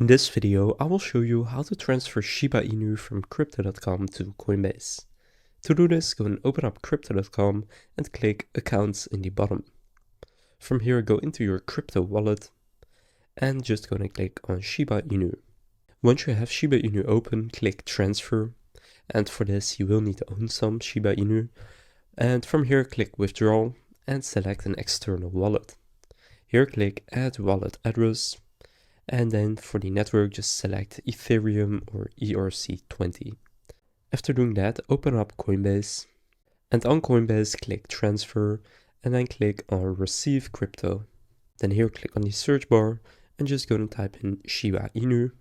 In this video, I will show you how to transfer Shiba Inu from Crypto.com to Coinbase. To do this, go and open up Crypto.com and click Accounts in the bottom. From here, go into your crypto wallet and just go and click on Shiba Inu. Once you have Shiba Inu open, click Transfer, and for this you will need to own some Shiba Inu. And from here, click Withdraw and select an external wallet. Here, click Add Wallet Address. And then for the network, just select Ethereum or ERC20. After doing that, open up Coinbase. And on Coinbase, click Transfer and then click on Receive Crypto. Then here, click on the search bar and just go and type in Shiba Inu.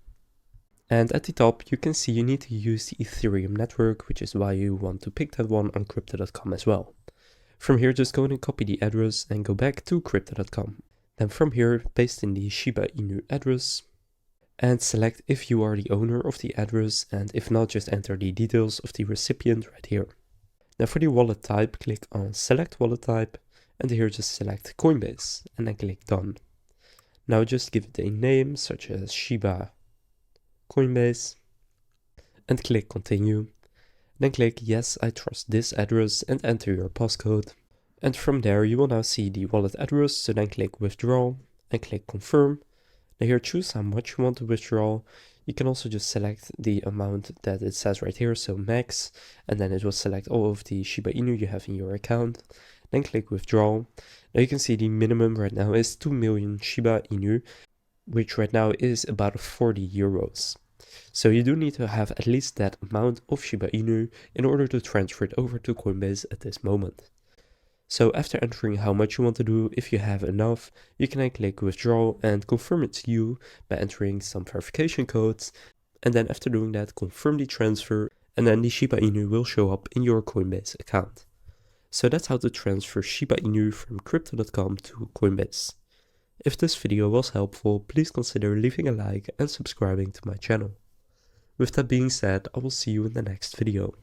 And at the top, you can see you need to use the Ethereum network, which is why you want to pick that one on Crypto.com as well. From here, just go and copy the address and go back to Crypto.com. Then from here, paste in the Shiba Inu address and select if you are the owner of the address, and if not, just enter the details of the recipient right here. Now for the wallet type, click on Select Wallet Type and here just select Coinbase and then click Done. Now just give it a name such as Shiba Coinbase and click Continue. Then click Yes, I trust this address and enter your passcode. And from there, you will now see the wallet address, so then click Withdraw and click Confirm. Now here, choose how much you want to withdraw. You can also just select the amount that it says right here, so max, and then it will select all of the Shiba Inu you have in your account. Then click Withdraw. Now you can see the minimum right now is 2 million Shiba Inu, which right now is about 40 euros. So you do need to have at least that amount of Shiba Inu in order to transfer it over to Coinbase at this moment. So after entering how much you want to do, if you have enough, you can then click Withdraw and confirm it to you by entering some verification codes. And then after doing that, confirm the transfer, and then the Shiba Inu will show up in your Coinbase account. So that's how to transfer Shiba Inu from Crypto.com to Coinbase. If this video was helpful, please consider leaving a like and subscribing to my channel. With that being said, I will see you in the next video.